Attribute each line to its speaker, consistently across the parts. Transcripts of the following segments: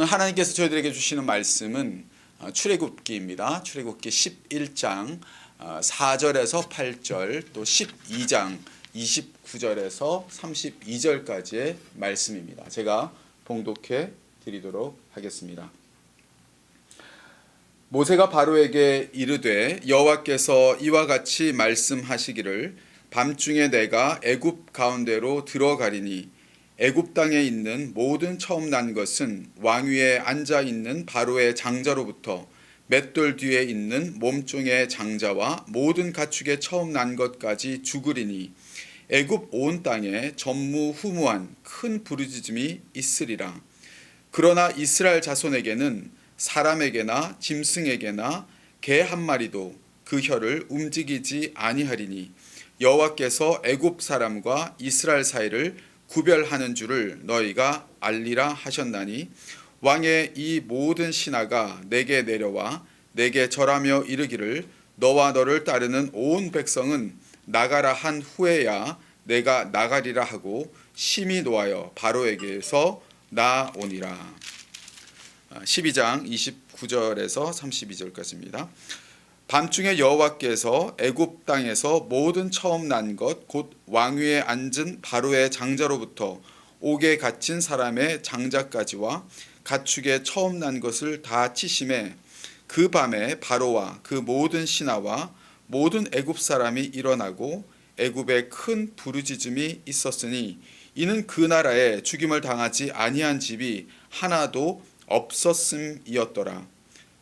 Speaker 1: 오늘 하나님께서 저희들에게 주시는 말씀은 출애굽기입니다. 출애굽기 11장 4절에서 8절, 또 12장 29절에서 32절까지의 말씀입니다. 제가 봉독해 드리도록 하겠습니다. 모세가 바로에게 이르되 여호와께서 이와 같이 말씀하시기를 밤중에 내가 애굽 가운데로 들어가리니 애굽 땅에 있는 모든 처음 난 것은 왕 위에 앉아 있는 바로의 장자로부터 맷돌 뒤에 있는 몸종의 장자와 모든 가축의 처음 난 것까지 죽으리니 애굽 온 땅에 전무후무한 큰 부르짖음이 있으리라. 그러나 이스라엘 자손에게는 사람에게나 짐승에게나 개 한 마리도 그 혀를 움직이지 아니하리니 여호와께서 애굽 사람과 이스라엘 사이를 구별하는 줄을 너희가 알리라 하셨나니 왕의 이 모든 신하가 내게 내려와 내게 절하며 이르기를 너와 너를 따르는 온 백성은 나가라 한 후에야 내가 나가리라 하고 심히 노하여 바로에게서 나오니라. 12장 29절에서 32절까지입니다. 밤중에 여호와께서 애굽 땅에서 모든 처음 난 것 곧 왕위에 앉은 바로의 장자로부터 옥에 갇힌 사람의 장자까지와 가축의 처음 난 것을 다 치심에 그 밤에 바로와 그 모든 신하와 모든 애굽 사람이 일어나고 애굽에 큰 부르짖음이 있었으니 이는 그 나라에 죽임을 당하지 아니한 집이 하나도 없었음이었더라.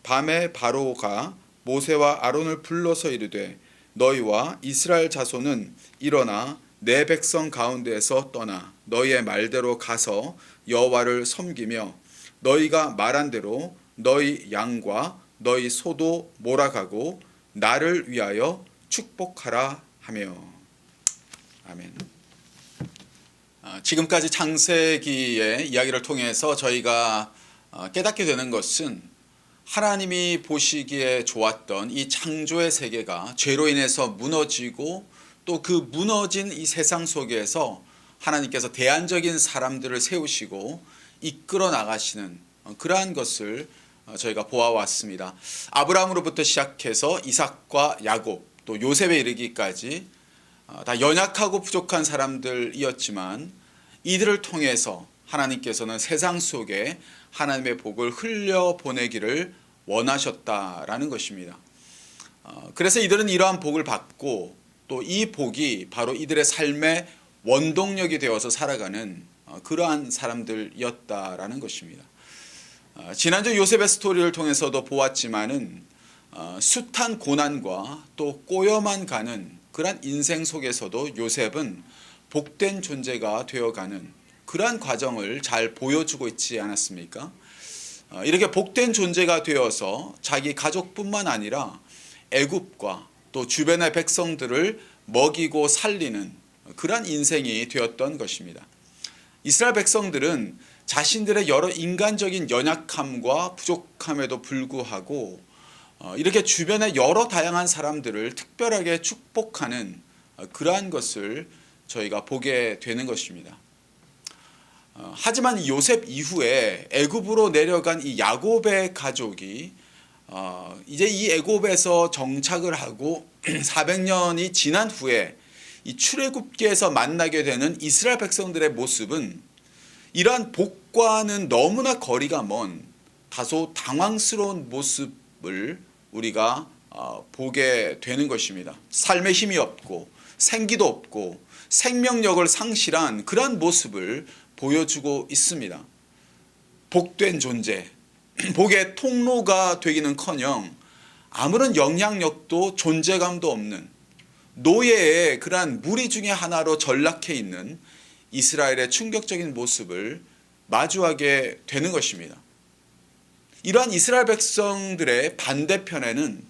Speaker 1: 밤에 바로가 모세와 아론을 불러서 이르되 너희와 이스라엘 자손은 일어나 내 백성 가운데에서 떠나 너희의 말대로 가서 여호와를 섬기며 너희가 말한 대로 너희 양과 너희 소도 몰아가고 나를 위하여 축복하라 하며. 아멘. 지금까지 창세기의 이야기를 통해서 저희가 깨닫게 되는 것은 하나님이 보시기에 좋았던 이 창조의 세계가 죄로 인해서 무너지고 또 그 무너진 이 세상 속에서 하나님께서 대안적인 사람들을 세우시고 이끌어 나가시는 그러한 것을 저희가 보아왔습니다. 아브라함으로부터 시작해서 이삭과 야곱 또 요셉에 이르기까지 다 연약하고 부족한 사람들이었지만 이들을 통해서 하나님께서는 세상 속에 하나님의 복을 흘려보내기를 원하셨다라는 것입니다. 그래서 이들은 이러한 복을 받고 또 이 복이 바로 이들의 삶의 원동력이 되어서 살아가는 그러한 사람들이었다라는 것입니다. 지난주 요셉의 스토리를 통해서도 보았지만은 숱한 고난과 또 꼬여만 가는 그러한 인생 속에서도 요셉은 복된 존재가 되어가는 그러한 과정을 잘 보여주고 있지 않았습니까? 이렇게 복된 존재가 되어서 자기 가족뿐만 아니라 애굽과 또 주변의 백성들을 먹이고 살리는 그러한 인생이 되었던 것입니다. 이스라엘 백성들은 자신들의 여러 인간적인 연약함과 부족함에도 불구하고 이렇게 주변의 여러 다양한 사람들을 특별하게 축복하는 그러한 것을 저희가 보게 되는 것입니다. 하지만 요셉 이후에 애굽으로 내려간 이 야곱의 가족이 이제 이 애굽에서 정착을 하고 400년이 지난 후에 이 출애굽기에서 만나게 되는 이스라엘 백성들의 모습은 이러한 복과는 너무나 거리가 먼 다소 당황스러운 모습을 우리가 보게 되는 것입니다. 삶에 힘이 없고 생기도 없고 생명력을 상실한 그러한 모습을 보여주고 있습니다. 복된 존재, 복의 통로가 되기는커녕 아무런 영향력도 존재감도 없는 노예의 그러한 무리 중에 하나로 전락해 있는 이스라엘의 충격적인 모습을 마주하게 되는 것입니다. 이러한 이스라엘 백성들의 반대편에는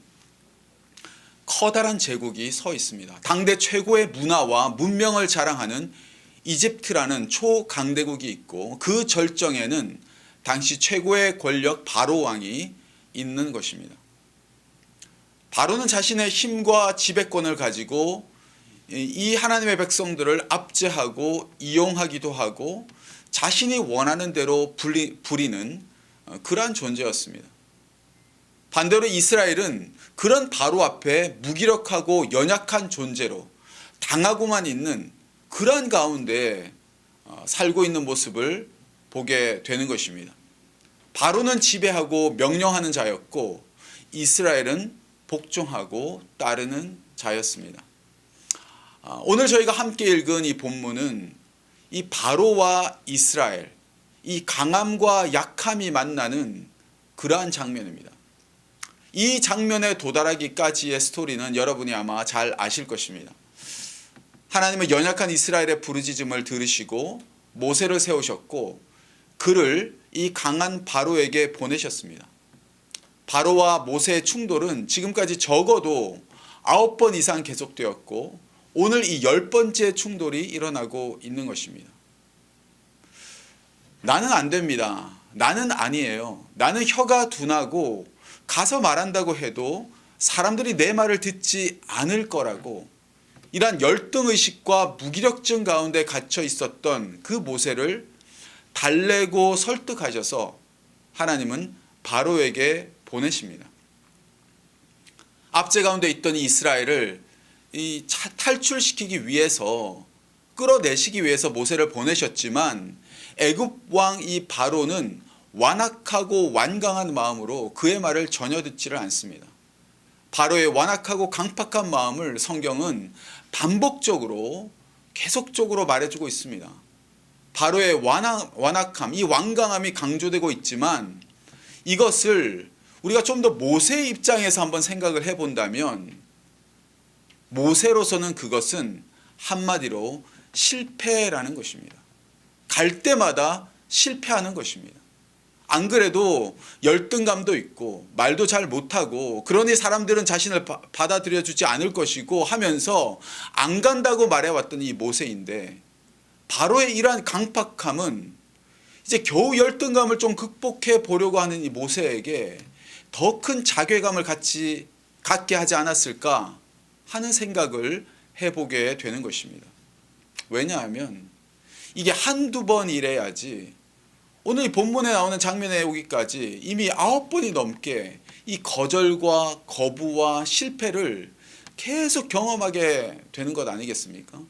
Speaker 1: 커다란 제국이 서 있습니다. 당대 최고의 문화와 문명을 자랑하는 이집트라는 초강대국이 있고 그 절정에는 당시 최고의 권력 바로 왕이 있는 것입니다. 바로는 자신의 힘과 지배권을 가지고 이 하나님의 백성들을 압제하고 이용하기도 하고 자신이 원하는 대로 부리는 그러한 존재였습니다. 반대로 이스라엘은 그런 바로 앞에 무기력하고 연약한 존재로 당하고만 있는 그러한 가운데 살고 있는 모습을 보게 되는 것입니다. 바로는 지배하고 명령하는 자였고 이스라엘은 복종하고 따르는 자였습니다. 오늘 저희가 함께 읽은 이 본문은 이 바로와 이스라엘, 이 강함과 약함이 만나는 그러한 장면입니다. 이 장면에 도달하기까지의 스토리는 여러분이 아마 잘 아실 것입니다. 하나님은 연약한 이스라엘의 부르짖음을 들으시고 모세를 세우셨고 그를 이 강한 바로에게 보내셨습니다. 바로와 모세의 충돌은 지금까지 적어도 9번 이상 계속되었고 오늘 이 10번째 충돌이 일어나고 있는 것입니다. 나는 안 됩니다. 나는 아니에요. 나는 혀가 둔하고 가서 말한다고 해도 사람들이 내 말을 듣지 않을 거라고 이러한 열등의식과 무기력증 가운데 갇혀 있었던 그 모세를 달래고 설득하셔서 하나님은 바로에게 보내십니다. 압제 가운데 있던 이스라엘을 탈출시키기 위해서 끌어내시기 위해서 모세를 보내셨지만 애굽 왕 이 바로는 완악하고 완강한 마음으로 그의 말을 전혀 듣지를 않습니다. 바로의 완악하고 강팍한 마음을 성경은 반복적으로 계속적으로 말해주고 있습니다. 바로의 완악함, 이 완강함이 강조되고 있지만 이것을 우리가 좀 더 모세의 입장에서 한번 생각을 해본다면 모세로서는 그것은 한마디로 실패라는 것입니다. 갈 때마다 실패하는 것입니다. 안 그래도 열등감도 있고 말도 잘 못하고 그러니 사람들은 자신을 받아들여 주지 않을 것이고 하면서 안 간다고 말해왔던 이 모세인데 바로의 이러한 강팍함은 이제 겨우 열등감을 좀 극복해 보려고 하는 이 모세에게 더 큰 자괴감을 갖게 하지 않았을까 하는 생각을 해보게 되는 것입니다. 왜냐하면 이게 한두 번 이래야지 오늘 이 본문에 나오는 장면에 오기까지 이미 9번이 넘게 이 거절과 거부와 실패를 계속 경험하게 되는 것 아니겠습니까?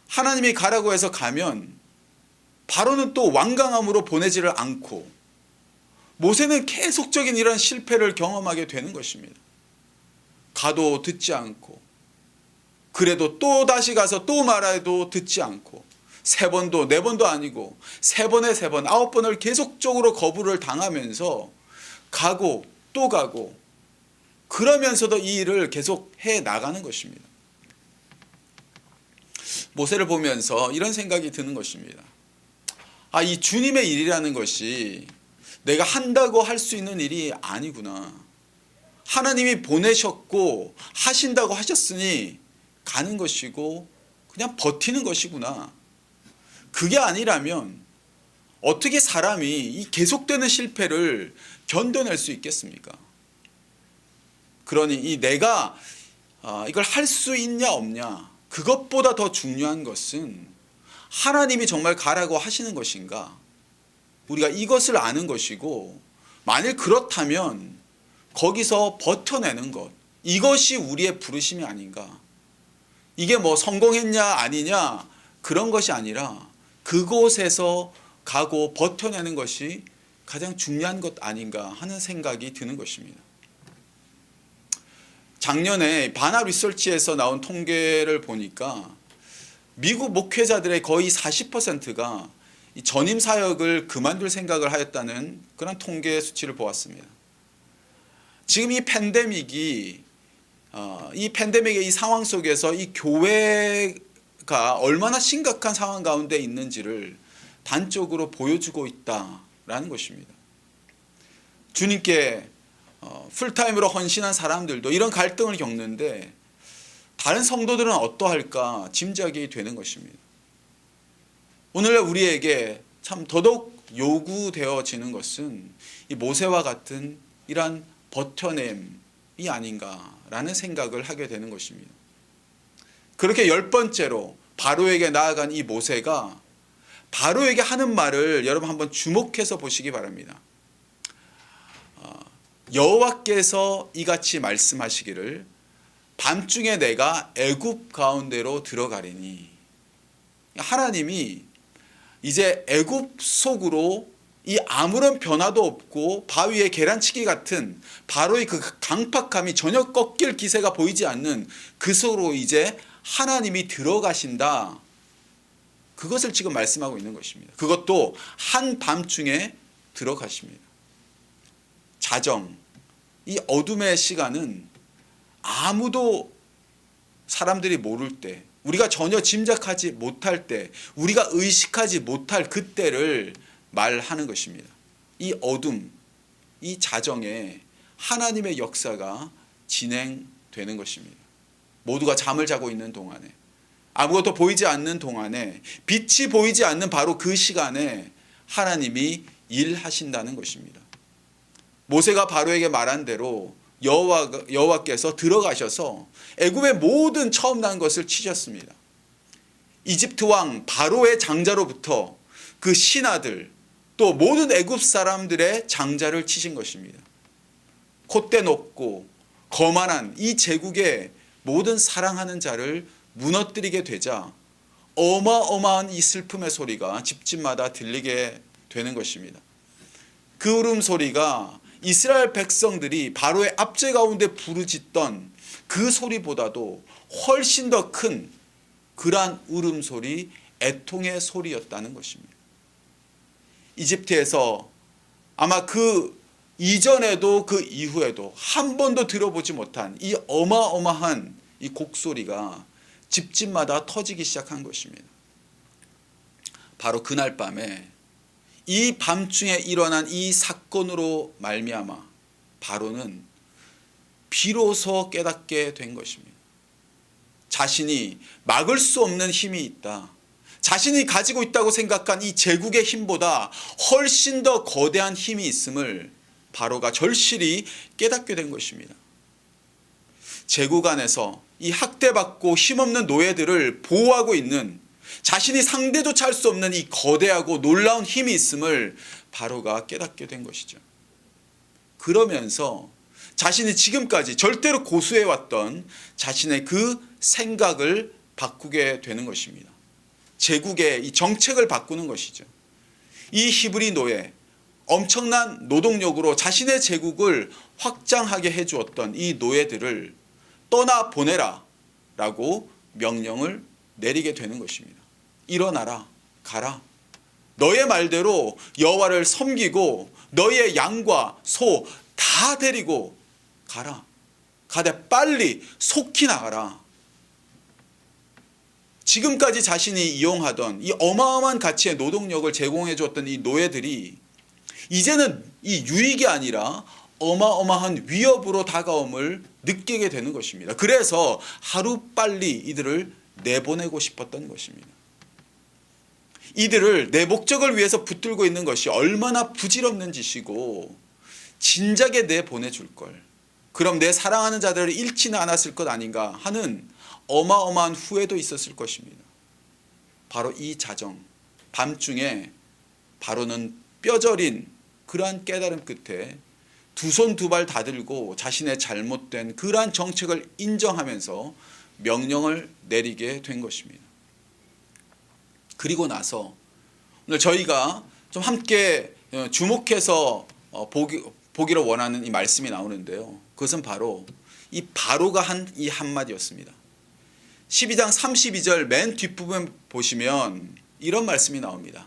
Speaker 1: 하나님이 가라고 해서 가면 바로는 또 완강함으로 보내지를 않고 모세는 계속적인 이런 실패를 경험하게 되는 것입니다. 가도 듣지 않고 그래도 또 다시 가서 또 말해도 듣지 않고 3번도 4번도 아니고 3번에 3번 9번을 계속적으로 거부를 당하면서 가고 또 가고 그러면서도 이 일을 계속 해 나가는 것입니다. 모세를 보면서 이런 생각이 드는 것입니다. 이 주님의 일이라는 것이 내가 한다고 할 수 있는 일이 아니구나. 하나님이 보내셨고 하신다고 하셨으니 가는 것이고 그냥 버티는 것이구나. 그게 아니라면 어떻게 사람이 이 계속되는 실패를 견뎌낼 수 있겠습니까? 그러니 이 내가 이걸 할 수 있냐 없냐 그것보다 더 중요한 것은 하나님이 정말 가라고 하시는 것인가 우리가 이것을 아는 것이고 만일 그렇다면 거기서 버텨내는 것 이것이 우리의 부르심이 아닌가. 이게 뭐 성공했냐 아니냐 그런 것이 아니라 그곳에서 가고 버텨내는 것이 가장 중요한 것 아닌가 하는 생각이 드는 것입니다. 작년에 바나 리서치에서 나온 통계를 보니까 미국 목회자들의 거의 40%가 전임 사역을 그만둘 생각을 하였다는 그런 통계 수치를 보았습니다. 지금 이 팬데믹의 이 상황 속에서 이 교회가 얼마나 심각한 상황 가운데 있는지를 단적으로 보여주고 있다라는 것입니다. 주님께 풀타임으로 헌신한 사람들도 이런 갈등을 겪는데 다른 성도들은 어떠할까 짐작이 되는 것입니다. 오늘날 우리에게 참 더더욱 요구되어지는 것은 이 모세와 같은 이러한 버텨냄이 아닌가라는 생각을 하게 되는 것입니다. 그렇게 10번째로 바로에게 나아간 이 모세가 바로에게 하는 말을 여러분 한번 주목해서 보시기 바랍니다. 여호와께서 이같이 말씀하시기를 밤중에 내가 애굽 가운데로 들어가리니, 하나님이 이제 애굽 속으로 이 아무런 변화도 없고 바위에 계란치기 같은 바로의 그 강팍함이 전혀 꺾일 기세가 보이지 않는 그 속으로 이제 하나님이 들어가신다. 그것을 지금 말씀하고 있는 것입니다. 그것도 한밤중에 들어가십니다. 자정, 이 어둠의 시간은 아무도 사람들이 모를 때, 우리가 전혀 짐작하지 못할 때, 우리가 의식하지 못할 그때를 말하는 것입니다. 이 어둠, 이 자정에 하나님의 역사가 진행되는 것입니다. 모두가 잠을 자고 있는 동안에, 아무것도 보이지 않는 동안에, 빛이 보이지 않는 바로 그 시간에 하나님이 일하신다는 것입니다. 모세가 바로에게 말한 대로 여호와께서 들어가셔서 애굽의 모든 처음 난 것을 치셨습니다. 이집트 왕 바로의 장자로부터 그 신하들, 또 모든 애굽 사람들의 장자를 치신 것입니다. 콧대 높고 거만한 이 제국의 모든 사랑하는 자를 무너뜨리게 되자 어마어마한 이 슬픔의 소리가 집집마다 들리게 되는 것입니다. 그 울음소리가 이스라엘 백성들이 바로의 압제 가운데 부르짖던 그 소리보다도 훨씬 더 큰 그러한 울음소리, 애통의 소리였다는 것입니다. 이집트에서 아마 그 이전에도 그 이후에도 한 번도 들어보지 못한 이 어마어마한 이 곡소리가 집집마다 터지기 시작한 것입니다. 바로 그날 밤에 이 밤중에 일어난 이 사건으로 말미암아 바로는 비로소 깨닫게 된 것입니다. 자신이 막을 수 없는 힘이 있다. 자신이 가지고 있다고 생각한 이 제국의 힘보다 훨씬 더 거대한 힘이 있음을 바로가 절실히 깨닫게 된 것입니다. 제국 안에서 이 학대받고 힘없는 노예들을 보호하고 있는, 자신이 상대조차 할 수 없는 이 거대하고 놀라운 힘이 있음을 바로가 깨닫게 된 것이죠. 그러면서 자신이 지금까지 절대로 고수해왔던 자신의 그 생각을 바꾸게 되는 것입니다. 제국의 이 정책을 바꾸는 것이죠. 이 히브리 노예, 엄청난 노동력으로 자신의 제국을 확장하게 해주었던 이 노예들을 떠나 보내라 라고 명령을 내리게 되는 것입니다. 일어나라, 가라. 너의 말대로 여호와를 섬기고 너의 양과 소 다 데리고 가라. 가되 빨리 속히 나가라. 지금까지 자신이 이용하던 이 어마어마한 가치의 노동력을 제공해 주었던 이 노예들이 이제는 이 유익이 아니라 어마어마한 위협으로 다가옴을 느끼게 되는 것입니다. 그래서 하루빨리 이들을 내보내고 싶었던 것입니다. 이들을 내 목적을 위해서 붙들고 있는 것이 얼마나 부질없는 짓이고 진작에 내보내줄 걸, 그럼 내 사랑하는 자들을 잃지는 않았을 것 아닌가 하는 어마어마한 후회도 있었을 것입니다. 바로 이 자정, 밤중에 바로는 뼈저린 그러한 깨달음 끝에 두 손 두 발 다 들고 자신의 잘못된 그러한 정책을 인정하면서 명령을 내리게 된 것입니다. 그리고 나서 오늘 저희가 좀 함께 주목해서 보기를 원하는 이 말씀이 나오는데요. 그것은 바로 이 바로가 한 이 한마디였습니다. 12장 32절 맨 뒷부분 보시면 이런 말씀이 나옵니다.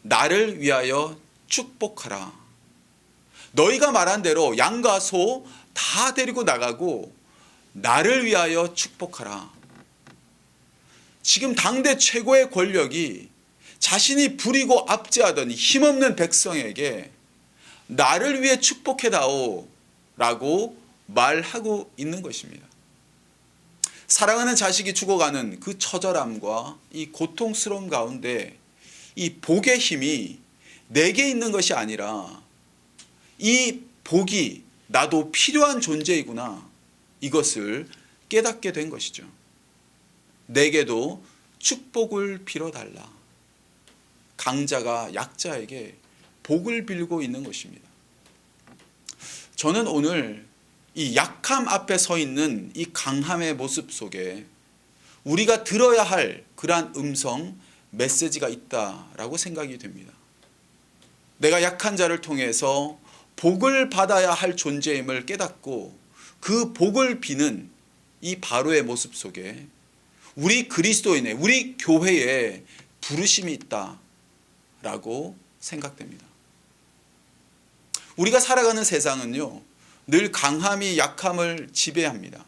Speaker 1: 나를 위하여 축복하라. 너희가 말한 대로 양과 소 다 데리고 나가고 나를 위하여 축복하라. 지금 당대 최고의 권력이 자신이 부리고 압제하던 힘없는 백성에게 나를 위해 축복해다오 라고 말하고 있는 것입니다. 사랑하는 자식이 죽어가는 그 처절함과 이 고통스러움 가운데 이 복의 힘이 내게 있는 것이 아니라 이 복이 나도 필요한 존재이구나, 이것을 깨닫게 된 것이죠. 내게도 축복을 빌어달라. 강자가 약자에게 복을 빌고 있는 것입니다. 저는 오늘 이 약함 앞에 서 있는 이 강함의 모습 속에 우리가 들어야 할 그러한 음성, 메시지가 있다라고 생각이 됩니다. 내가 약한 자를 통해서 복을 받아야 할 존재임을 깨닫고 그 복을 비는 이 바로의 모습 속에 우리 그리스도인의, 우리 교회에 부르심이 있다라고 생각됩니다. 우리가 살아가는 세상은요, 늘 강함이 약함을 지배합니다.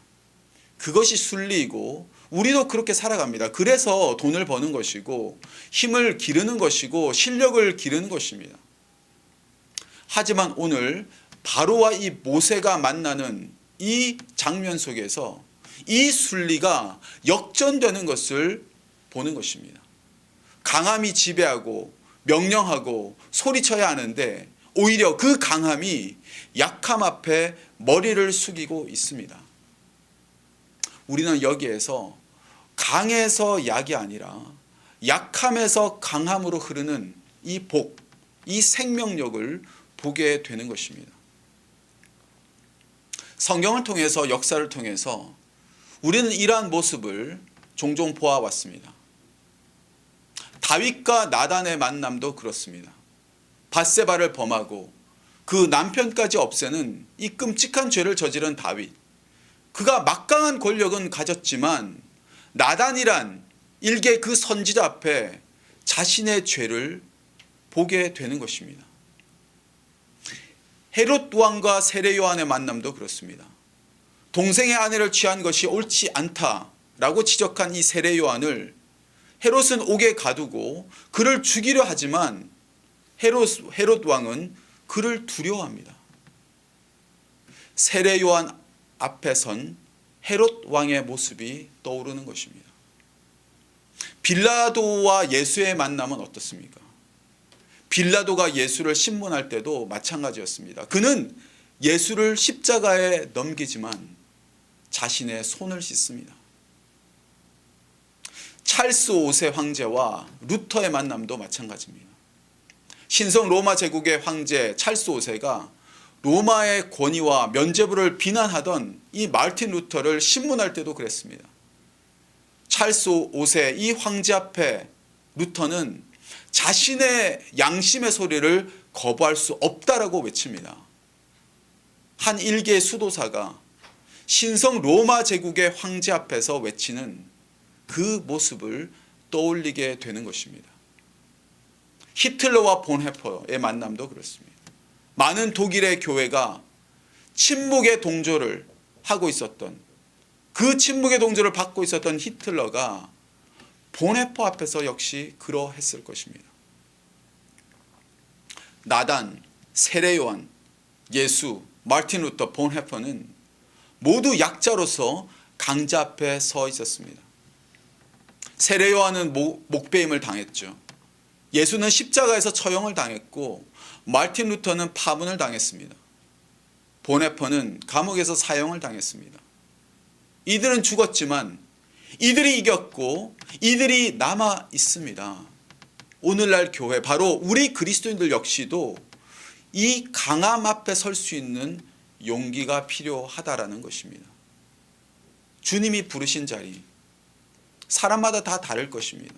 Speaker 1: 그것이 순리이고 우리도 그렇게 살아갑니다. 그래서 돈을 버는 것이고 힘을 기르는 것이고 실력을 기르는 것입니다. 하지만 오늘 바로와 이 모세가 만나는 이 장면 속에서 이 순리가 역전되는 것을 보는 것입니다. 강함이 지배하고 명령하고 소리쳐야 하는데 오히려 그 강함이 약함 앞에 머리를 숙이고 있습니다. 우리는 여기에서 강에서 약이 아니라 약함에서 강함으로 흐르는 이 복, 이 생명력을 보게 되는 것입니다. 성경을 통해서, 역사를 통해서 우리는 이러한 모습을 종종 보아왔습니다. 다윗과 나단의 만남도 그렇습니다. 밧세바를 범하고 그 남편까지 없애는 이 끔찍한 죄를 저지른 다윗. 그가 막강한 권력은 가졌지만 나단이란 일개 그 선지자 앞에 자신의 죄를 보게 되는 것입니다. 헤롯 왕과 세례 요한의 만남도 그렇습니다. 동생의 아내를 취한 것이 옳지 않다라고 지적한 이 세례 요한을 헤롯은 옥에 가두고 그를 죽이려 하지만 헤롯 왕은 그를 두려워합니다. 세례 요한 앞에 선 헤롯 왕의 모습이 떠오르는 것입니다. 빌라도와 예수의 만남은 어떻습니까? 빌라도가 예수를 신문할 때도 마찬가지였습니다. 그는 예수를 십자가에 넘기지만 자신의 손을 씻습니다. 찰스 5세 황제와 루터의 만남도 마찬가지입니다. 신성 로마 제국의 황제 찰스 5세가 로마의 권위와 면죄부를 비난하던 이 마르틴 루터를 신문할 때도 그랬습니다. 찰스 5세 이 황제 앞에 루터는 자신의 양심의 소리를 거부할 수 없다라고 외칩니다. 한 일개 수도사가 신성 로마 제국의 황제 앞에서 외치는 그 모습을 떠올리게 되는 것입니다. 히틀러와 본헤퍼의 만남도 그렇습니다. 많은 독일의 교회가 침묵의 동조를 하고 있었던, 그 침묵의 동조를 받고 있었던 히틀러가 본헤퍼 앞에서 역시 그러했을 것입니다. 나단, 세례 요한, 예수, 마르틴 루터, 본헤퍼는 모두 약자로서 강자 앞에 서 있었습니다. 세례 요한은 목배임을 당했죠. 예수는 십자가에서 처형을 당했고 마르틴 루터는 파문을 당했습니다. 본헤퍼는 감옥에서 사형을 당했습니다. 이들은 죽었지만 이들이 이겼고 이들이 남아 있습니다. 오늘날 교회, 바로 우리 그리스도인들 역시도 이 강함 앞에 설 수 있는 용기가 필요하다라는 것입니다. 주님이 부르신 자리, 사람마다 다 다를 것입니다.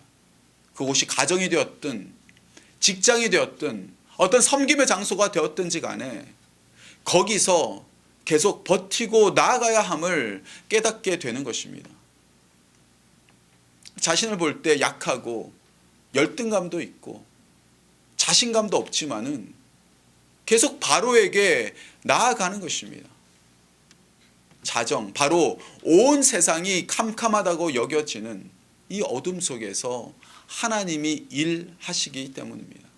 Speaker 1: 그곳이 가정이 되었든 직장이 되었든 어떤 섬김의 장소가 되었든지 간에 거기서 계속 버티고 나아가야 함을 깨닫게 되는 것입니다. 자신을 볼 때 약하고 열등감도 있고 자신감도 없지만은 계속 바로에게 나아가는 것입니다. 자정, 바로 온 세상이 캄캄하다고 여겨지는 이 어둠 속에서 하나님이 일하시기 때문입니다.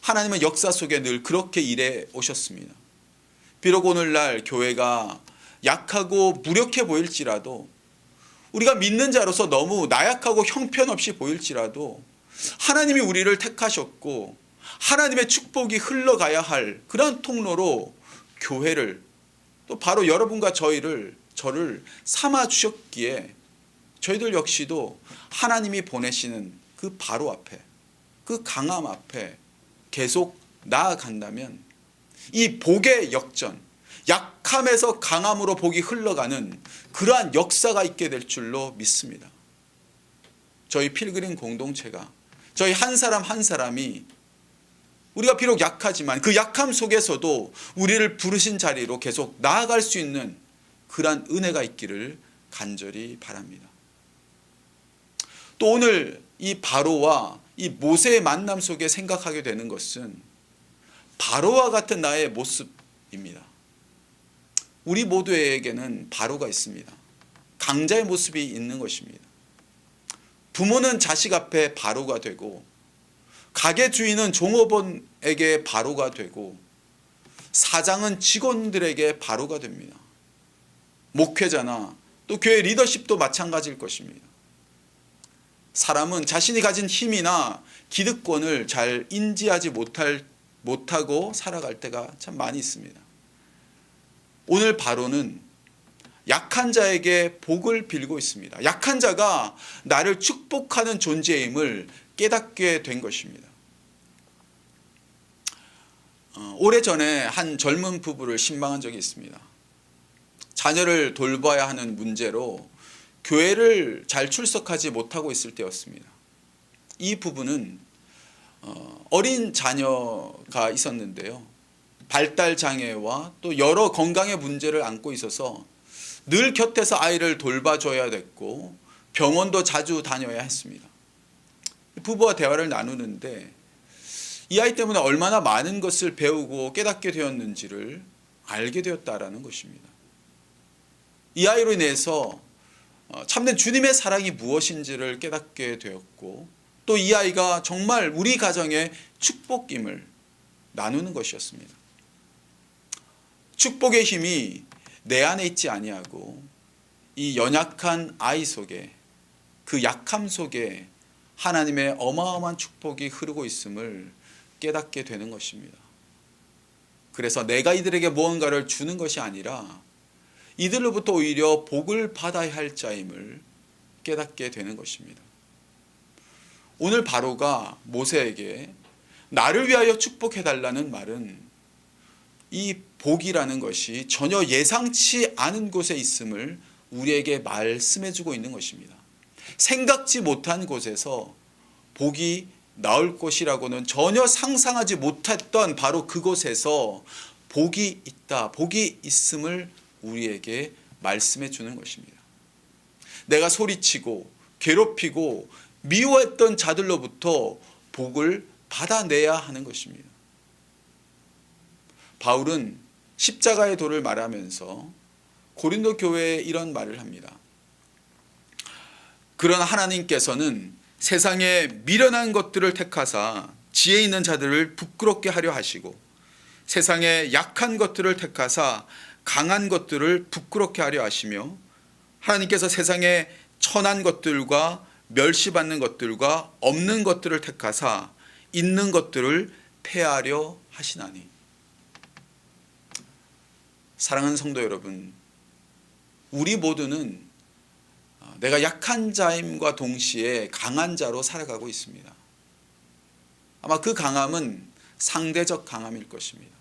Speaker 1: 하나님은 역사 속에 늘 그렇게 일해 오셨습니다. 비록 오늘날 교회가 약하고 무력해 보일지라도, 우리가 믿는 자로서 너무 나약하고 형편없이 보일지라도 하나님이 우리를 택하셨고 하나님의 축복이 흘러가야 할 그런 통로로 교회를, 또 바로 여러분과 저를 삼아 주셨기에 저희들 역시도 하나님이 보내시는 그 바로 앞에, 그 강함 앞에 계속 나아간다면 이 복의 역전, 약함에서 강함으로 복이 흘러가는 그러한 역사가 있게 될 줄로 믿습니다. 저희 필그림 공동체가, 저희 한 사람 한 사람이 우리가 비록 약하지만 그 약함 속에서도 우리를 부르신 자리로 계속 나아갈 수 있는 그러한 은혜가 있기를 간절히 바랍니다. 또 오늘 이 바로와 이 모세의 만남 속에 생각하게 되는 것은 바로와 같은 나의 모습입니다. 우리 모두에게는 바로가 있습니다. 강자의 모습이 있는 것입니다. 부모는 자식 앞에 바로가 되고, 가게 주인은 종업원에게 바로가 되고, 사장은 직원들에게 바로가 됩니다. 목회자나 또 교회 리더십도 마찬가지일 것입니다. 사람은 자신이 가진 힘이나 기득권을 잘 인지하지 못하고 살아갈 때가 참 많이 있습니다. 오늘 바로는 약한 자에게 복을 빌고 있습니다. 약한 자가 나를 축복하는 존재임을 깨닫게 된 것입니다. 오래전에 한 젊은 부부를 신방한 적이 있습니다. 자녀를 돌봐야 하는 문제로 교회를 잘 출석하지 못하고 있을 때였습니다. 이 부부는 어린 자녀가 있었는데요. 발달 장애와 또 여러 건강의 문제를 안고 있어서 늘 곁에서 아이를 돌봐줘야 됐고 병원도 자주 다녀야 했습니다. 부부와 대화를 나누는데 이 아이 때문에 얼마나 많은 것을 배우고 깨닫게 되었는지를 알게 되었다라는 것입니다. 이 아이로 인해서 참된 주님의 사랑이 무엇인지를 깨닫게 되었고, 또 이 아이가 정말 우리 가정의 축복임을 나누는 것이었습니다. 축복의 힘이 내 안에 있지 아니하고 이 연약한 아이 속에, 그 약함 속에 하나님의 어마어마한 축복이 흐르고 있음을 깨닫게 되는 것입니다. 그래서 내가 이들에게 무언가를 주는 것이 아니라 이들로부터 오히려 복을 받아야 할 자임을 깨닫게 되는 것입니다. 오늘 바로가 모세에게 나를 위하여 축복해달라는 말은 이 복이라는 것이 전혀 예상치 않은 곳에 있음을 우리에게 말씀해주고 있는 것입니다. 생각지 못한 곳에서 복이 나올 것이라고는 전혀 상상하지 못했던 바로 그곳에서 복이 있다, 복이 있음을 우리에게 말씀해 주는 것입니다. 내가 소리치고 괴롭히고 미워했던 자들로부터 복을 받아내야 하는 것입니다. 바울은 십자가의 도를 말하면서 고린도 교회에 이런 말을 합니다. 그러나 하나님께서는 세상에 미련한 것들을 택하사 지혜 있는 자들을 부끄럽게 하려 하시고, 세상에 약한 것들을 택하사 강한 것들을 부끄럽게 하려 하시며, 하나님께서 세상에 천한 것들과 멸시받는 것들과 없는 것들을 택하사 있는 것들을 폐하려 하시나니. 사랑하는 성도 여러분, 우리 모두는 내가 약한 자임과 동시에 강한 자로 살아가고 있습니다. 아마 그 강함은 상대적 강함일 것입니다.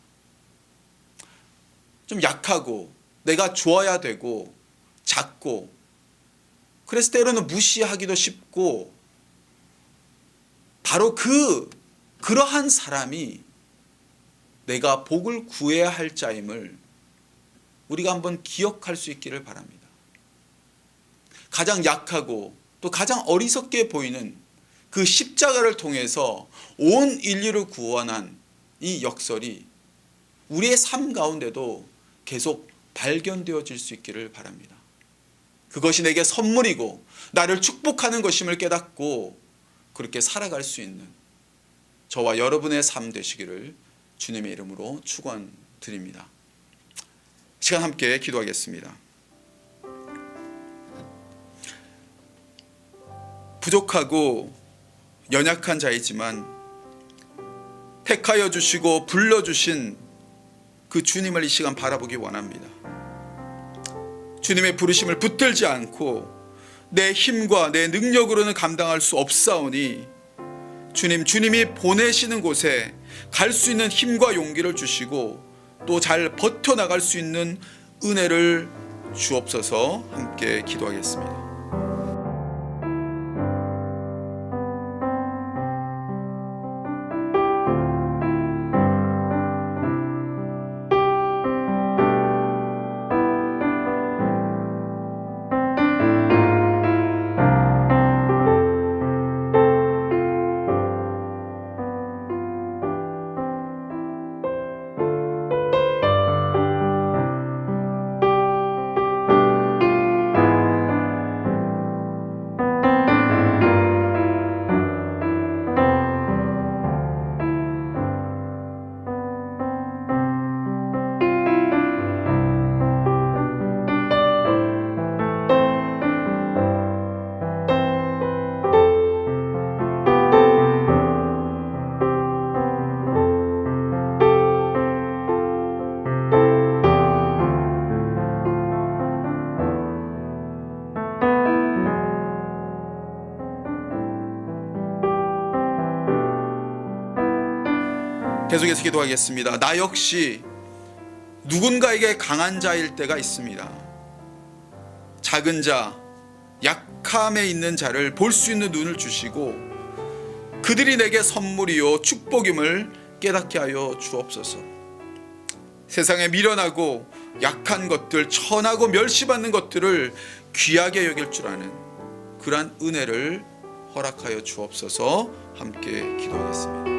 Speaker 1: 좀 약하고 내가 좋아야 되고 작고, 그래서 때로는 무시하기도 쉽고, 바로 그러한 사람이 내가 복을 구해야 할 자임을 우리가 한번 기억할 수 있기를 바랍니다. 가장 약하고 또 가장 어리석게 보이는 그 십자가를 통해서 온 인류를 구원한 이 역설이 우리의 삶 가운데도 계속 발견되어질 수 있기를 바랍니다. 그것이 내게 선물이고 나를 축복하는 것임을 깨닫고 그렇게 살아갈 수 있는 저와 여러분의 삶 되시기를 주님의 이름으로 축원드립니다. 시간 함께 기도하겠습니다. 부족하고 연약한 자이지만 택하여 주시고 불러주신 그 주님을 이 시간 바라보기 원합니다. 주님의 부르심을 붙들지 않고 내 힘과 내 능력으로는 감당할 수 없사오니 주님이 보내시는 곳에 갈 수 있는 힘과 용기를 주시고 또 잘 버텨나갈 수 있는 은혜를 주옵소서. 함께 기도하겠습니다. 계속해서 기도하겠습니다. 나 역시 누군가에게 강한 자일 때가 있습니다. 작은 자, 약함에 있는 자를 볼 수 있는 눈을 주시고 그들이 내게 선물이요 축복임을 깨닫게 하여 주옵소서. 세상에 미련하고 약한 것들, 천하고 멸시받는 것들을 귀하게 여길 줄 아는 그러한 은혜를 허락하여 주옵소서. 함께 기도하겠습니다.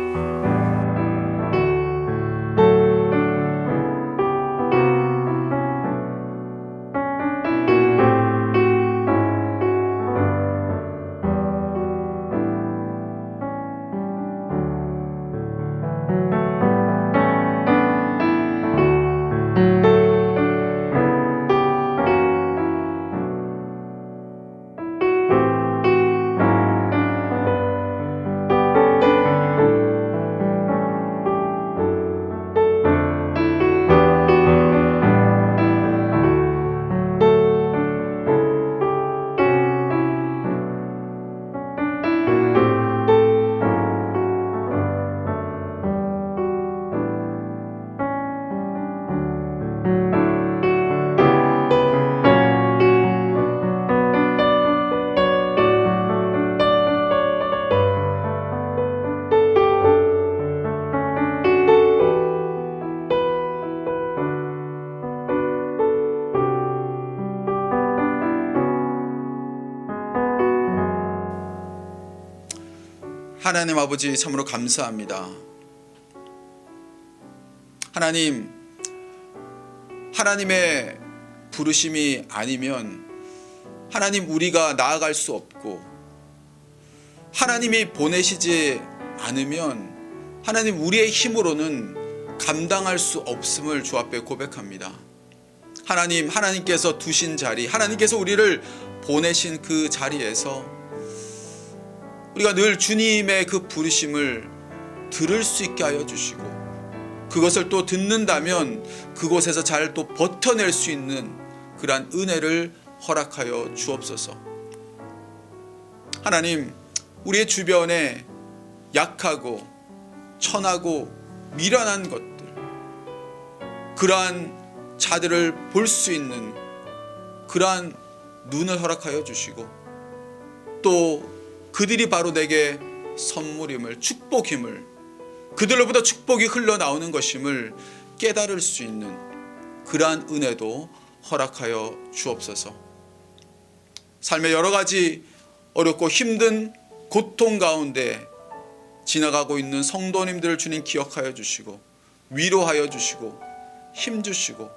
Speaker 1: 하나님 아버지, 참으로 감사합니다. 하나님, 하나님의 부르심이 아니면 하나님 우리가 나아갈 수 없고, 하나님이 보내시지 않으면 하나님 우리의 힘으로는 감당할 수 없음을 주 앞에 고백합니다. 하나님, 하나님께서 두신 자리, 하나님께서 우리를 보내신 그 자리에서 우리가 늘 주님의 그 부르심을 들을 수 있게 하여 주시고, 그것을 또 듣는다면 그곳에서 잘 또 버텨낼 수 있는 그러한 은혜를 허락하여 주옵소서. 하나님, 우리의 주변에 약하고 천하고 미련한 것들, 그러한 자들을 볼 수 있는 그러한 눈을 허락하여 주시고, 또 그들이 바로 내게 선물임을, 축복임을, 그들로부터 축복이 흘러나오는 것임을 깨달을 수 있는 그러한 은혜도 허락하여 주옵소서. 삶의 여러 가지 어렵고 힘든 고통 가운데 지나가고 있는 성도님들을 주님 기억하여 주시고, 위로하여 주시고, 힘 주시고,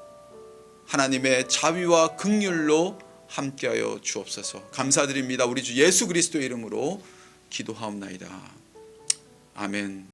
Speaker 1: 하나님의 자비와 긍휼로 함께하여 주옵소서. 감사드립니다. 우리 주 예수 그리스도의 이름으로 기도하옵나이다. 아멘.